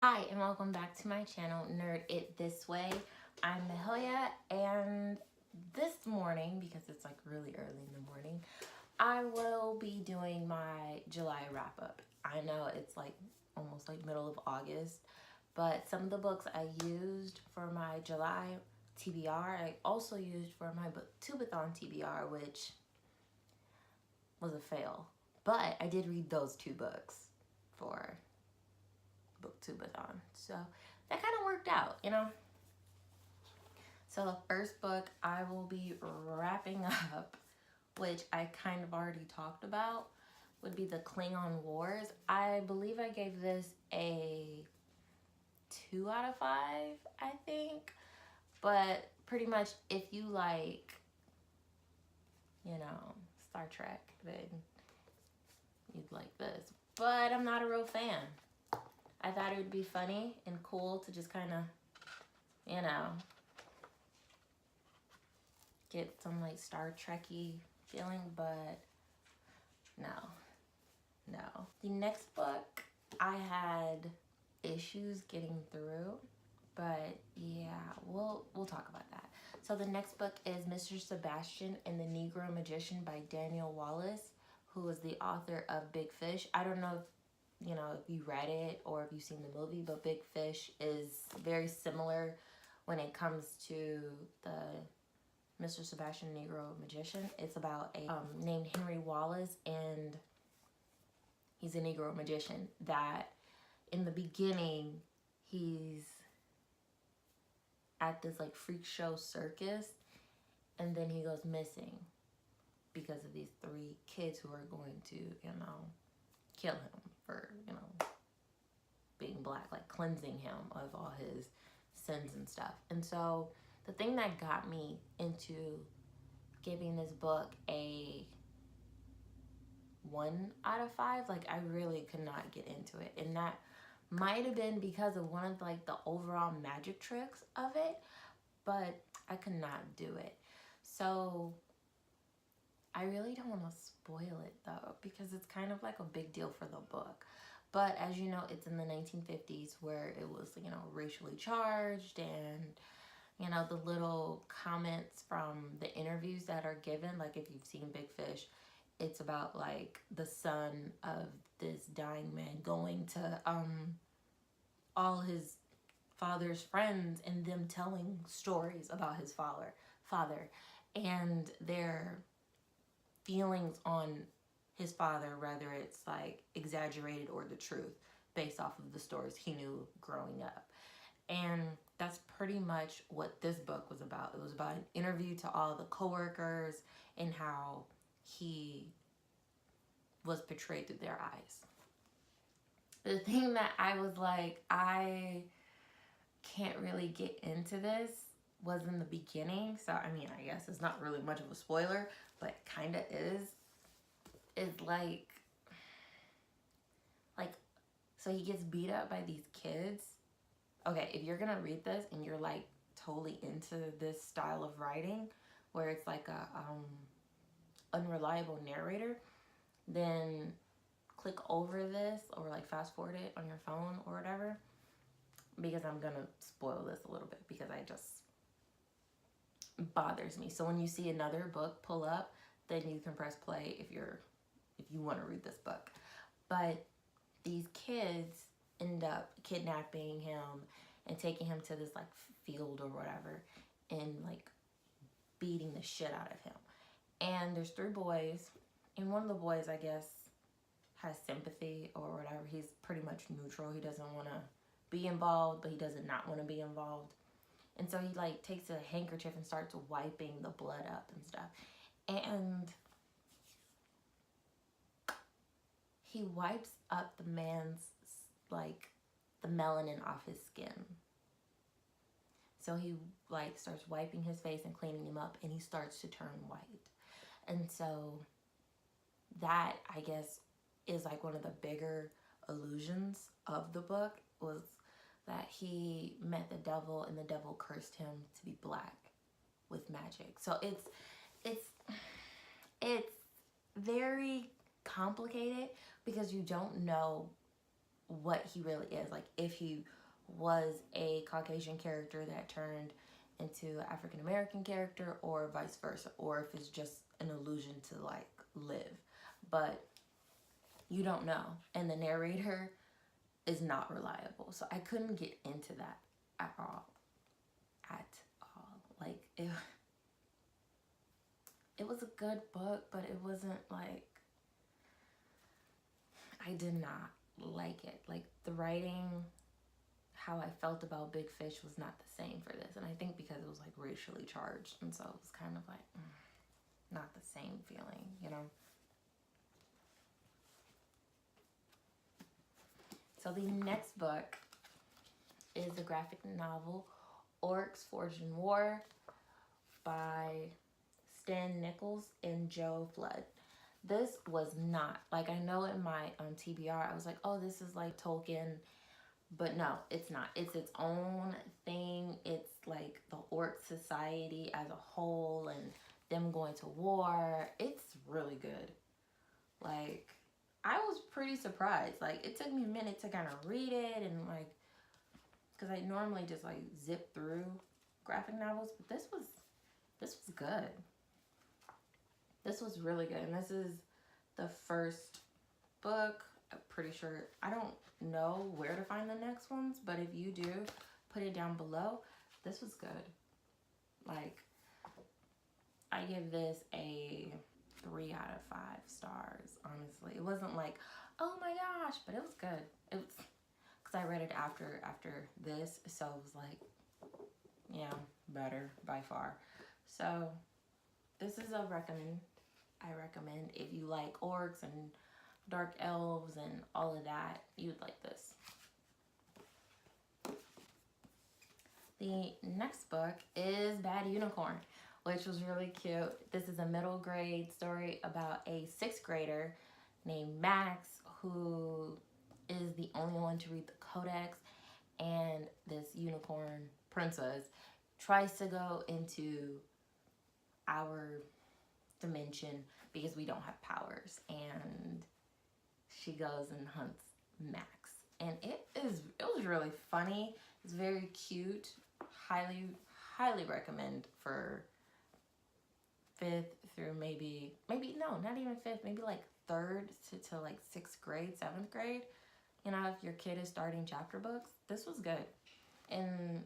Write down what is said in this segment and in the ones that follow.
Hi and welcome back to my channel, Nerd It This Way. I'm Mahalia, and this morning, because it's like really early in the morning, I will be doing my July wrap up. I know it's like almost like middle of August, but some of the books I used for my July TBR, I also used for my Tubathon TBR, which was a fail. But I did read those two books for Booktubeathon. So that kind of worked out, you know? So the first book I will be wrapping up, which I kind of already talked about, would be the Klingon Wars. I believe I gave this a 2 out of 5, I think. But pretty much if you like, Star Trek, then you'd like this. But I'm not a real fan. I thought it would be funny and cool to just kind of, get some like Star Trekky feeling, but no. The next book I had issues getting through, but yeah, we'll talk about that. So the next book is Mr. Sebastian and the Negro Magician by Daniel Wallace, who is the author of Big Fish. I don't know if you read it or if you've seen the movie, but Big Fish is very similar when it comes to the Mr. Sebastian Negro Magician. It's about a named Henry Wallace, and he's a Negro magician that in the beginning he's at this like freak show circus, and then he goes missing because of these three kids who are going to, kill him for, being black, like cleansing him of all his sins and stuff. And so the thing that got me into giving this book a 1 out of 5, like I really could not get into it. And that might have been because of one of like the overall magic tricks of it, but I could not do it. So I really don't want to spoil it though, because it's kind of like a big deal for the book. But as you know, it's in the 1950s where it was, racially charged, and, the little comments from the interviews that are given, like if you've seen Big Fish, it's about like the son of this dying man going to all his father's friends and them telling stories about his father and their feelings on his father, whether it's like exaggerated or the truth based off of the stories he knew growing up. And that's pretty much what this book was about. It was about an interview to all the coworkers and how he was portrayed through their eyes. The thing that I was like, I can't really get into this was in the beginning. So, I mean, I guess it's not really much of a spoiler, but it kind of is like, so he gets beat up by these kids. Okay, if you're gonna read this and you're like totally into this style of writing where it's like a unreliable narrator, then click over this or like fast forward it on your phone or whatever, because I'm gonna spoil this a little bit because I just bothers me. So when you see another book pull up, then you can press play if you want to read this book. But these kids end up kidnapping him and taking him to this like field or whatever, and like beating the shit out of him. And there's 3 boys, and one of the boys, I guess, has sympathy or whatever. He's pretty much neutral. He doesn't want to be involved, but he doesn't not want to be involved. And so he like takes a handkerchief and starts wiping the blood up and stuff. And he wipes up the man's like the melanin off his skin. So he like starts wiping his face and cleaning him up, and he starts to turn white. And so that, I guess, is like one of the bigger illusions of the book, was that he met the devil and the devil cursed him to be black with magic. So it's very complicated because you don't know what he really is. Like if he was a Caucasian character that turned into an African American character, or vice versa, or if it's just an illusion to like live. But you don't know. And the narrator is not reliable. So I couldn't get into that at all. At all. Like it was a good book, but it wasn't like, I did not like it. Like the writing, how I felt about Big Fish was not the same for this. And I think because it was like racially charged. And so it was kind of like, not the same feeling, you know? So the next book is the graphic novel Oryx Forged in War by Stan Nichols and Joe Flood. This was not, like, I know in my TBR, I was like, oh, this is like Tolkien, but no, it's not. It's its own thing. It's like the Orc society as a whole and them going to war. It's really good. Like, I was pretty surprised. Like, it took me a minute to kind of read it and like, because I normally just like zip through graphic novels, but this was good. This was really good. And this is the first book. I'm pretty sure, I don't know where to find the next ones, but if you do, put it down below. This was good. Like, I give this a 3 out of 5 stars, honestly. It wasn't like, oh my gosh, but it was good. It was, because I read it after this, so it was like, yeah, better by far. So this is a recommend. I recommend if you like orcs and dark elves and all of that, you'd like this. The next book is Bad Unicorn, which was really cute. This is a middle grade story about a 6th grader named Max, who is the only one to read the codex, and this unicorn princess tries to go into our dimension because we don't have powers, and she goes and hunts Max, and it was really funny. It's very cute. Highly recommend for 5th through maybe no, not even 5th, maybe like 3rd to like 6th grade, 7th grade. You know, if your kid is starting chapter books, this was good. And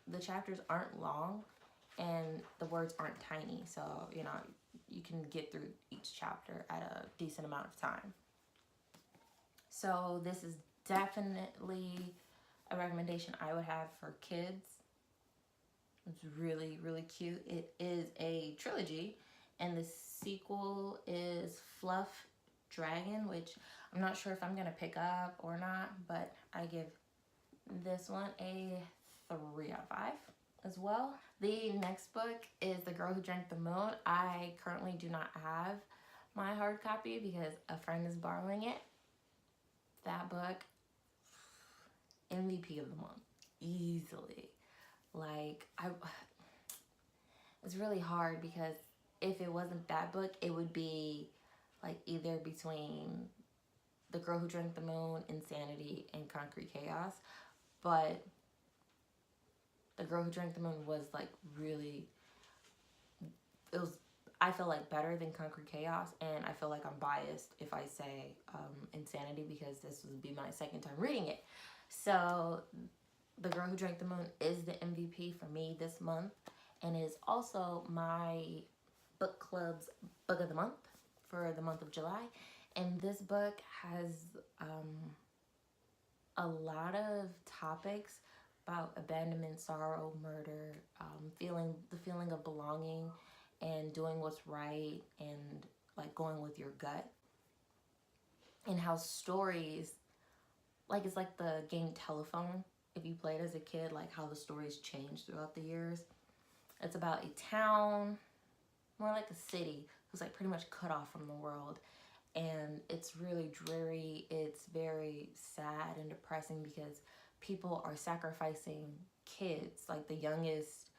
the chapters aren't long and the words aren't tiny, so you know, you can get through each chapter at a decent amount of time. So this is definitely a recommendation I would have for kids. It's really, really cute. It is a trilogy, and the sequel is Fluff Dragon, which I'm not sure if I'm gonna pick up or not, but I give this one a 3 out of 5 as well. The next book is The Girl Who Drank the Moon. I currently do not have my hard copy because a friend is borrowing it. That book, MVP of the month, easily. Like, it's really hard because if it wasn't that book, it would be like either between The Girl Who Drank the Moon, Insanity, and Concrete Chaos. But The Girl Who Drank the Moon was like really, it was, I feel like, better than Concrete Chaos, and I feel like I'm biased if I say Insanity because this would be my 2nd time reading it. So The Girl Who Drank the Moon is the MVP for me this month, and is also my book club's book of the month for the month of July. And this book has a lot of topics about abandonment, sorrow, murder, the feeling of belonging, and doing what's right, and like going with your gut, and how stories, like, it's like the game Telephone. If you played as a kid, like how the stories change throughout the years. It's about a town, more like a city, who's like pretty much cut off from the world. And it's really dreary. It's very sad and depressing because people are sacrificing kids, like the youngest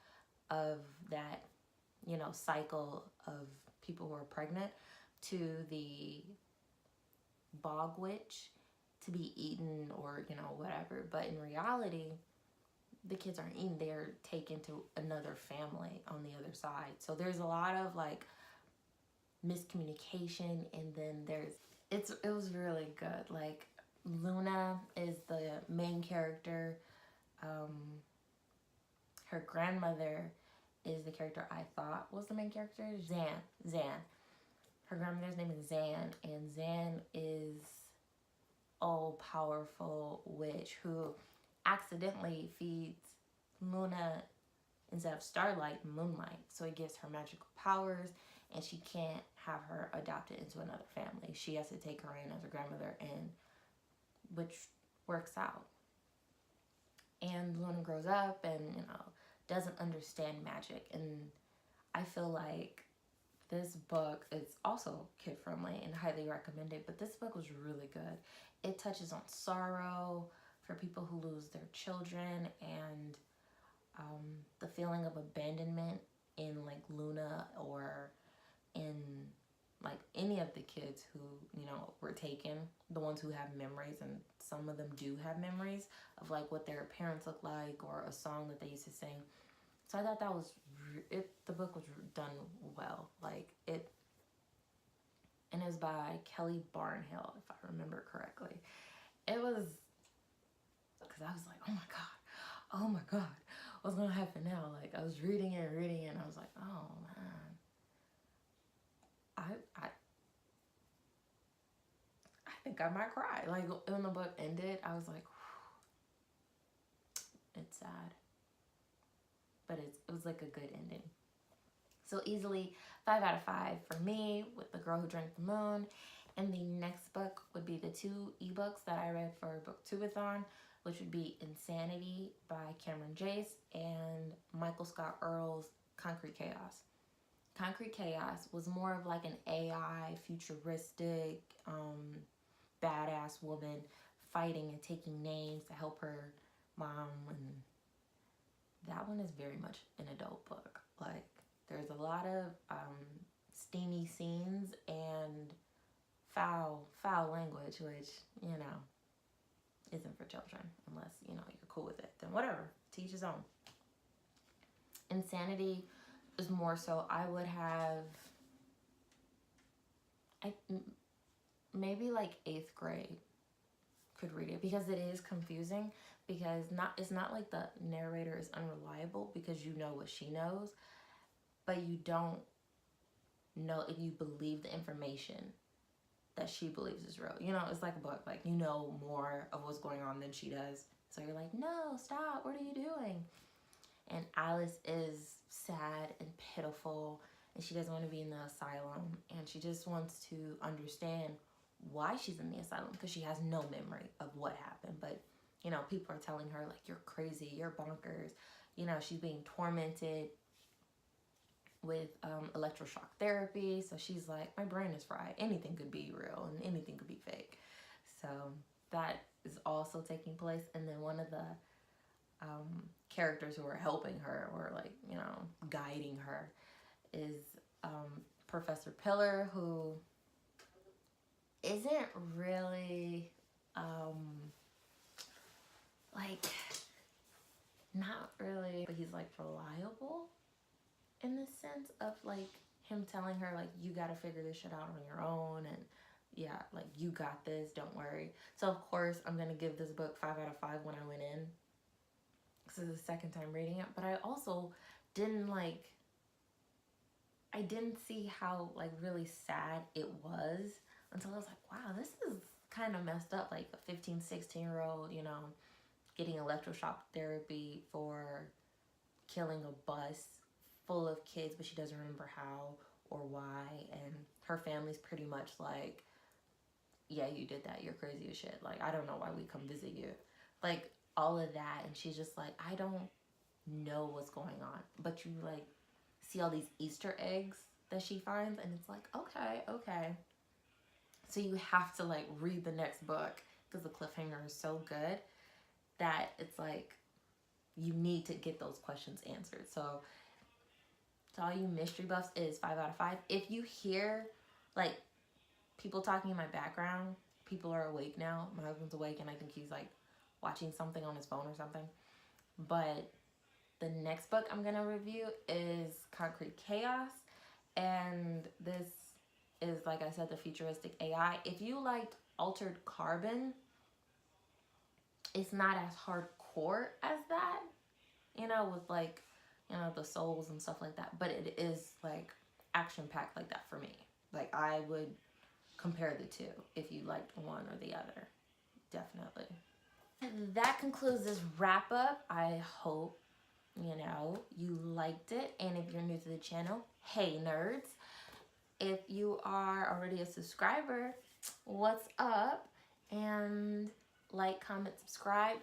of that, you know, cycle of people who are pregnant, to the bog witch, to be eaten or, you know, whatever. But in reality, the kids aren't eaten. They're taken to another family on the other side. So there's a lot of like miscommunication, and then it was really good. Like Luna is the main character. Her grandmother is the character I thought was the main character. Zan. Her grandmother's name is Zan, and Zan is all powerful witch who accidentally feeds Luna, instead of Starlight, Moonlight. So it gives her magical powers, and she can't have her adopted into another family. She has to take her in as her grandmother, and which works out. And Luna grows up and, you know, doesn't understand magic. And I feel like this book is also kid friendly and highly recommended, but this book was really good. It touches on sorrow for people who lose their children, and the feeling of abandonment in like Luna or in like any of the kids who, you know, were taken, the ones who have memories, and some of them do have memories of like what their parents look like or a song that they used to sing. So I thought that was the book was done well, like it, and it was by Kelly Barnhill, if I remember correctly. It was, because I was like, oh my god, what's gonna happen now? Like I was reading it, and I was like, oh man, I think I might cry. Like when the book ended, I was like, it's sad, but it was like a good ending. So easily 5 out of 5 for me with The Girl Who Drank the Moon. And the next book would be the 2 ebooks that I read for Booktubeathon, which would be Insanity by Cameron Jace and Michael Scott Earl's Concrete Chaos. Concrete Chaos was more of like an AI, futuristic, badass woman fighting and taking names to help her mom. And that one is very much an adult book. Like, there's a lot of steamy scenes and foul language, which, you know, isn't for children unless, you know, you're cool with it. Then whatever, to each his own. Insanity is more so, I would have, maybe like 8th grade could read it, because it is confusing, because it's not like the narrator is unreliable, because you know what she knows, but you don't know if you believe the information that she believes is real. You know, it's like a book. Like, you know more of what's going on than she does. So you're like, no, stop. What are you doing? And Alice is sad and pitiful, and she doesn't want to be in the asylum. And she just wants to understand why she's in the asylum, because she has no memory of what happened. But, you know, people are telling her, like, you're crazy, you're bonkers. You know, she's being tormented with electroshock therapy. So she's like, my brain is fried. Anything could be real and anything could be fake. So that is also taking place. And then one of the characters who are helping her, or like, you know, guiding her, is Professor Pillar, who isn't really like, not really, but he's like reliable in the sense of like him telling her, like, you got to figure this shit out on your own, and yeah, like, you got this, don't worry. So of course I'm gonna give this book 5 out of 5 when I went in. This is the second time reading it, but I also didn't see how like really sad it was until I was like, wow, this is kind of messed up. Like a 15-16-year-old, you know, getting electroshock therapy for killing a bus full of kids, but she doesn't remember how or why. And her family's pretty much like, yeah, you did that, you're crazy as shit. Like, I don't know why we come visit you. Like, all of that. And she's just like, I don't know what's going on. But you like see all these Easter eggs that she finds, and it's like, okay. So you have to like read the next book, because the cliffhanger is so good that it's like you need to get those questions answered. So to all you mystery buffs, it is 5 out of 5. If you hear like people talking in my background, people are awake now. My husband's awake, and I think he's like watching something on his phone or something. But the next book I'm gonna review is Concrete Chaos, and this is, like I said, the futuristic AI. If you liked Altered Carbon, it's not as hardcore as that, you know, with like, you know, the souls and stuff like that, but it is like action packed like that for me. Like, I would compare the two if you liked one or the other, definitely. That concludes this wrap up. I hope, you know, you liked it. And if you're new to the channel, hey nerds. If you are already a subscriber, what's up? And like, comment, subscribe.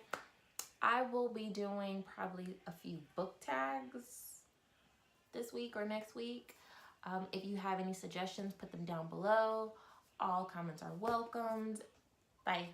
I will be doing probably a few book tags this week or next week. If you have any suggestions, put them down below. All comments are welcomed. Bye.